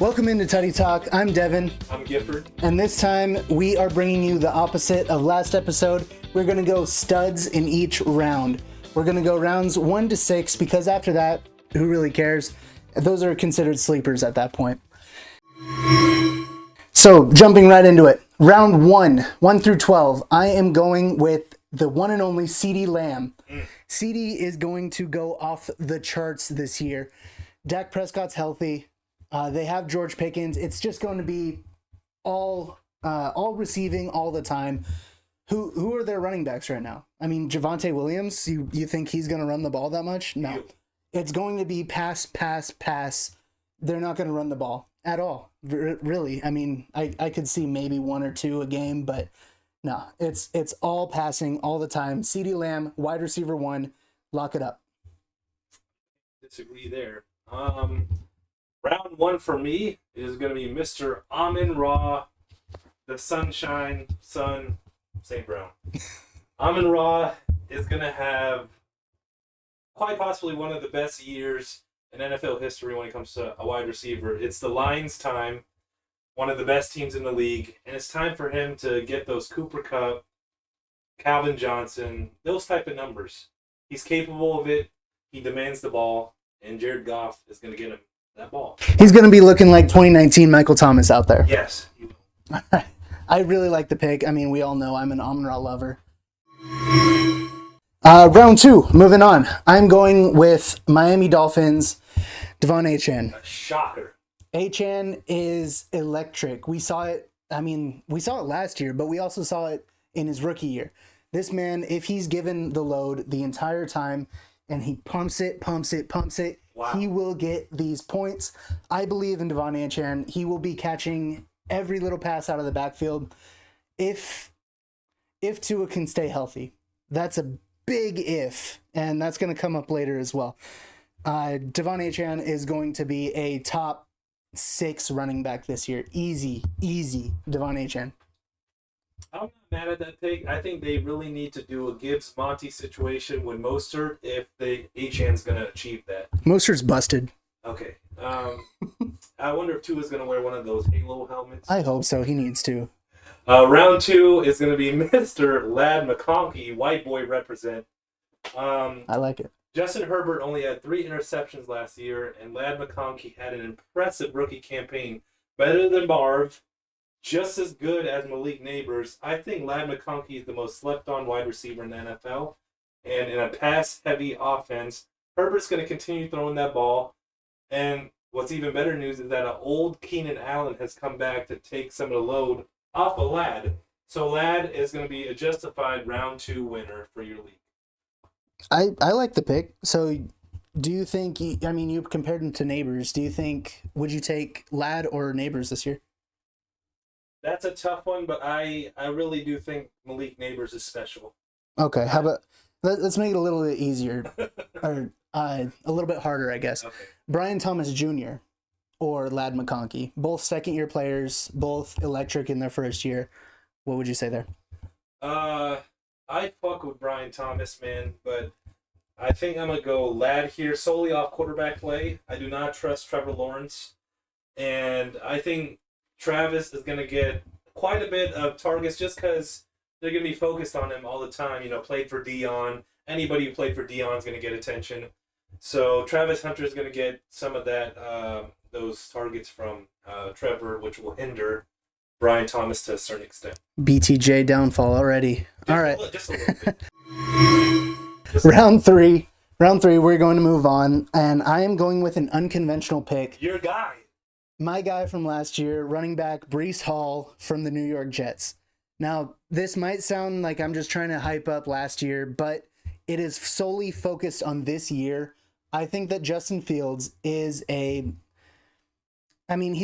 Welcome into TuddyTalk. I'm Devin. I'm Gifford. And this time we are bringing you the opposite of last episode. We're going to go studs in each round. We're going to go rounds 1 to 6 because after that, who really cares? Those are considered sleepers at that point. So jumping right into it. Round 1 through 12. I am going with the one and only CeeDee Lamb. CeeDee is going to go off the charts this year. Dak Prescott's healthy. They have George Pickens. It's just going to be all receiving all the time. Who are their running backs right now? I mean, Javonte Williams. You think he's going to run the ball that much? No. It's going to be pass. They're not going to run the ball at all. Really. I mean, I could see maybe 1 or 2 a game, but no. It's all passing all the time. CeeDee Lamb, wide receiver 1. Lock it up. Disagree there. Round 1 for me is going to be Mr. Amon-Ra, the Sunshine Sun, St. Brown. Amon-Ra is going to have quite possibly one of the best years in NFL history when it comes to a wide receiver. It's the Lions' time, one of the best teams in the league, and it's time for him to get those Cooper Kupp, Calvin Johnson, those type of numbers. He's capable of it. He demands the ball, and Jared Goff is going to get him that ball. He's going to be looking like 2019 Michael Thomas out there. Yes. I really like the pick. I mean, we all know I'm an Amon-Ra lover. Round 2, moving on. I'm going with Miami Dolphins, Devon Achane. A shocker. Achane is electric. We saw it last year, but we also saw it in his rookie year. This man, if he's given the load the entire time and he pumps it, wow, he will get these points. I believe in Devon Achane. He will be catching every little pass out of the backfield if Tua can stay healthy. That's a big if, and that's going to come up later as well. Devon Achane is going to be a top 6 running back this year. Easy, Devon Achane. I'm not mad at that pick. I think they really need to do a Gibbs-Monty situation with Mostert if Achane's going to achieve that. Mostert's busted. Okay. I wonder if Tua's going to wear one of those Halo helmets. I hope so. He needs to. Round 2 is going to be Mr. Ladd McConkey, white boy represent. I like it. Justin Herbert only had 3 interceptions last year, and Ladd McConkey had an impressive rookie campaign. Better than Marv, just as good as Malik Neighbors. I think Ladd McConkey is the most slept-on wide receiver in the NFL. And in a pass-heavy offense, Herbert's going to continue throwing that ball. And what's even better news is that an old Keenan Allen has come back to take some of the load off of Ladd. So Ladd is going to be a justified round 2 winner for your league. I like the pick. So do you think, you compared him to Neighbors, would you take Ladd or Neighbors this year? That's a tough one, but I really do think Malik Neighbors is special. Okay, how about, let's make it a little bit easier, or a little bit harder, I guess. Okay. Brian Thomas Jr. or Ladd McConkey, both second-year players, both electric in their first year. What would you say there? I fuck with Brian Thomas, man, but I think I'm going to go Ladd here solely off quarterback play. I do not trust Trevor Lawrence, and I think Travis is going to get quite a bit of targets just because they're going to be focused on him all the time. Played for Dion. Anybody who played for Dion is going to get attention. So Travis Hunter is going to get some of that, those targets from Trevor, which will hinder Brian Thomas to a certain extent. BTJ downfall already. All right. Just a little bit. Round 3, we're going to move on, and I am going with an unconventional pick. Your guy. My guy from last year, running back Breece Hall from the New York Jets. Now, this might sound like I'm just trying to hype up last year, but it is solely focused on this year. I think that Justin Fields is he's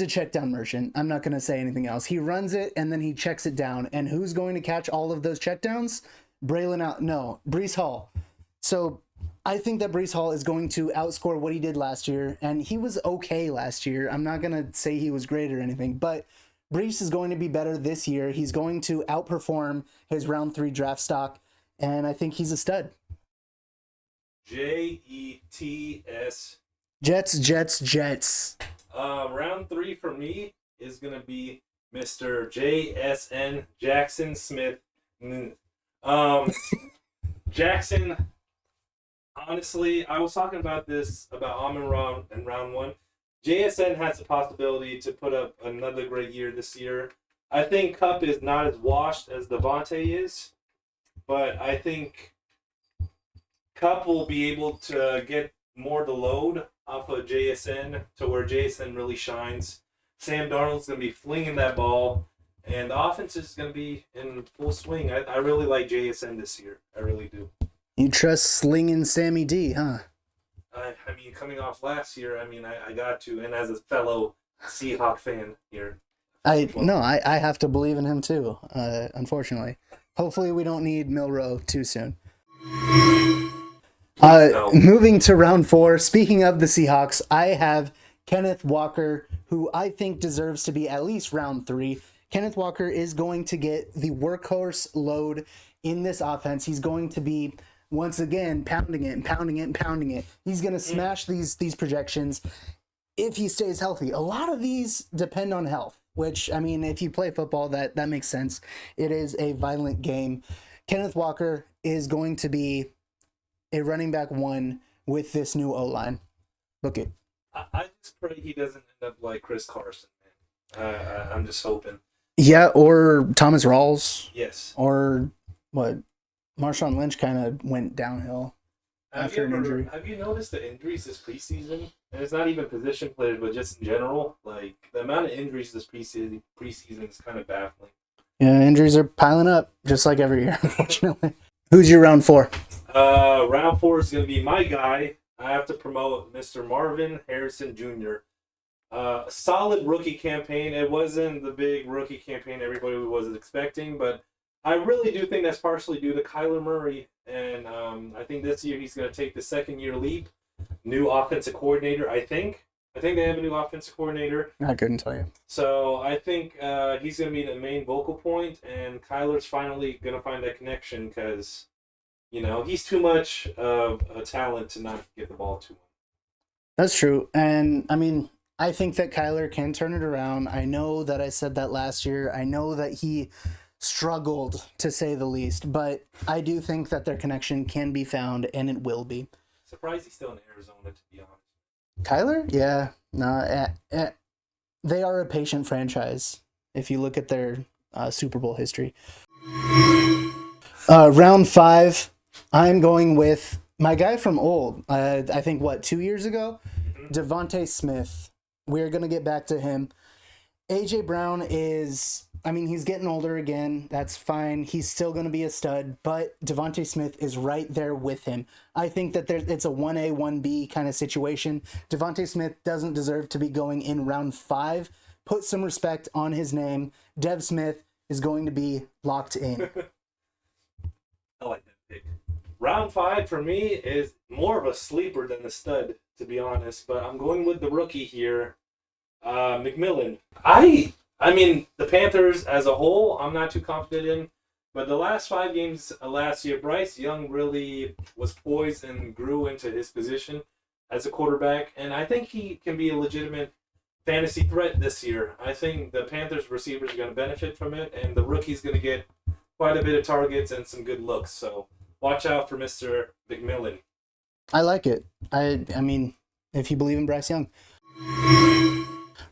a check down merchant. I'm not going to say anything else. He runs it and then he checks it down. And who's going to catch all of those check downs? Breece Hall. So I think that Breece Hall is going to outscore what he did last year. And he was okay last year. I'm not going to say he was great or anything, but Breece is going to be better this year. He's going to outperform his round 3 draft stock. And I think he's a stud. Jets. Jets. Round 3 for me is going to be Mr. JSN Jackson Smith. Um, Jackson, honestly, I was talking about this about Amon-Ra in round 1. JSN has the possibility to put up another great year this year. I think Cup is not as washed as Devontae is, but I think Cup will be able to get more the load off of JSN to where JSN really shines. Sam Darnold's going to be flinging that ball, and the offense is going to be in full swing. I really like JSN this year. I really do. You trust slinging Sammy D, huh? I mean, coming off last year, I got to, and as a fellow Seahawk fan here. I have to believe in him too, unfortunately. Hopefully we don't need Milroe too soon. Moving to round 4, speaking of the Seahawks, I have Kenneth Walker, who I think deserves to be at least round 3. Kenneth Walker is going to get the workhorse load in this offense. He's going to be, once again, pounding it. He's going to smash these projections if he stays healthy. A lot of these depend on health, which, I mean, if you play football, that makes sense. It is a violent game. Kenneth Walker is going to be a running back 1 with this new O-line. Look it. I just pray he doesn't end up like Chris Carson, man. I'm just hoping. Yeah, or Thomas Rawls. Yes. Or what? Marshawn Lynch kind of went downhill after an injury. Have you noticed the injuries this preseason? And it's not even position players, but just in general. Like, the amount of injuries this preseason is kind of baffling. Yeah, injuries are piling up, just like every year, unfortunately. Who's your round 4? Round 4 is going to be my guy. I have to promote Mr. Marvin Harrison Jr. Solid rookie campaign. It wasn't the big rookie campaign everybody was expecting, but I really do think that's partially due to Kyler Murray. And I think this year he's going to take the second-year leap. New offensive coordinator, I think. I think they have a new offensive coordinator. I couldn't tell you. So I think he's going to be the main vocal point, and Kyler's finally going to find that connection because, he's too much of a talent to not get the ball to him. That's true. And, I mean, I think that Kyler can turn it around. I know that I said that last year. I know that he struggled, to say the least. But I do think that their connection can be found, and it will be. Surprised he's still in Arizona, to be honest. Kyler? Yeah. No, they are a patient franchise if you look at their Super Bowl history. Round 5, I'm going with my guy from old. I think, 2 years ago? Devontae Smith. We're going to get back to him. A.J. Brown is... he's getting older again. That's fine. He's still going to be a stud, but Devontae Smith is right there with him. I think that it's a 1A, 1B kind of situation. Devontae Smith doesn't deserve to be going in round 5. Put some respect on his name. Dev Smith is going to be locked in. I like that pick. Round 5 for me is more of a sleeper than a stud, to be honest, but I'm going with the rookie here, McMillan. The Panthers as a whole, I'm not too confident in. But the last 5 games last year, Bryce Young really was poised and grew into his position as a quarterback. And I think he can be a legitimate fantasy threat this year. I think the Panthers receivers are going to benefit from it. And the rookie's going to get quite a bit of targets and some good looks. So watch out for Mr. McMillan. I like it. If you believe in Bryce Young.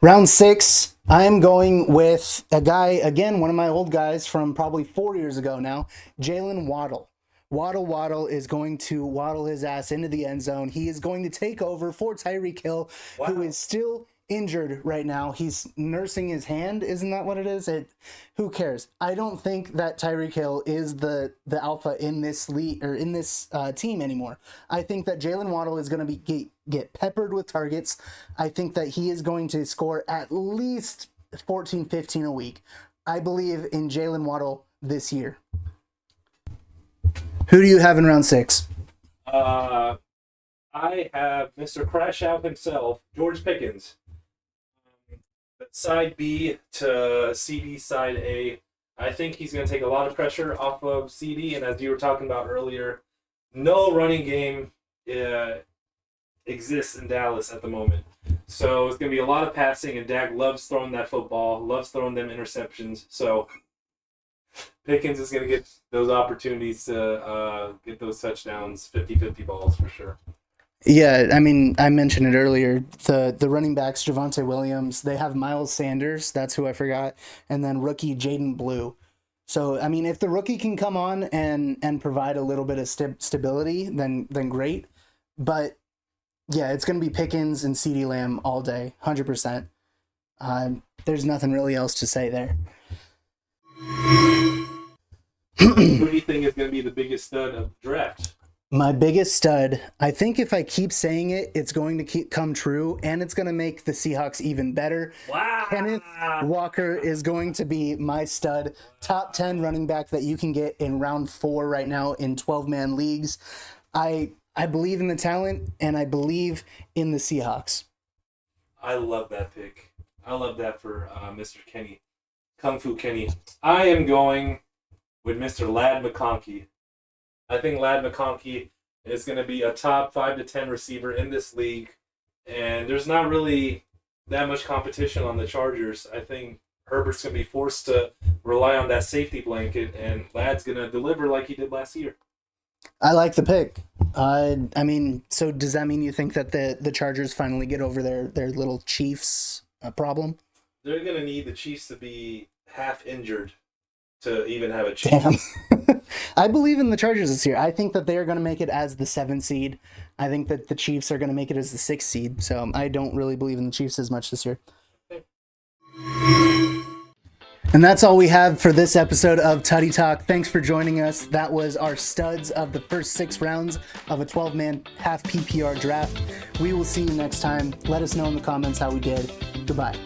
Round 6, I'm going with a guy, again, one of my old guys from probably 4 years ago now, Jalen Waddle. Waddle is going to waddle his ass into the end zone. He is going to take over for Tyreek Hill, who is still injured right now. He's nursing his hand. Isn't that what it is? Who cares? I don't think that Tyreek Hill is the alpha in this league or in this team anymore. I think that Jalen Waddle is going to get peppered with targets. I think that he is going to score at least 14, 15 a week. I believe in Jalen Waddle this year. Who do you have in round 6? I have Mr. Crash Out himself, George Pickens. Side B to CD side A. I think he's going to take a lot of pressure off of CD, and as you were talking about earlier, no running game exists in Dallas at the moment. So it's going to be a lot of passing, and Dak loves throwing that football, loves throwing them interceptions. So Pickens is going to get those opportunities to get those touchdowns, 50-50 balls for sure. Yeah, I mean, I mentioned it earlier. The running backs, Javonte Williams, they have Miles Sanders, that's who I forgot, and then rookie Jaden Blue. So, I mean, if the rookie can come on and provide a little bit of stability, then great. But yeah, it's going to be Pickens and CeeDee Lamb all day, 100%. There's nothing really else to say there. Who do you think is going to be the biggest stud of the draft? My biggest stud, I think if I keep saying it, it's going to come true, and it's going to make the Seahawks even better. Wow. Kenneth Walker is going to be my stud, top 10 running back that you can get in round 4 right now in 12-man leagues. I believe in the talent, and I believe in the Seahawks. I love that pick. I love that for Mr. Kenny. Kung Fu Kenny. I am going with Mr. Ladd McConkey. I think Ladd McConkey is going to be a top 5 to 10 receiver in this league, and there's not really that much competition on the Chargers. I think Herbert's going to be forced to rely on that safety blanket, and Ladd's going to deliver like he did last year. I like the pick. I mean, so does that mean you think that the Chargers finally get over their little Chiefs problem? They're going to need the Chiefs to be half injured to even have a chance. Damn. I believe in the Chargers this year. I think that they are going to make it as the 7th seed. I think that the Chiefs are going to make it as the 6th seed. So I don't really believe in the Chiefs as much this year. And that's all we have for this episode of Tuddy Talk. Thanks for joining us. That was our studs of the first 6 rounds of a 12-man half PPR draft. We will see you next time. Let us know in the comments how we did. Goodbye.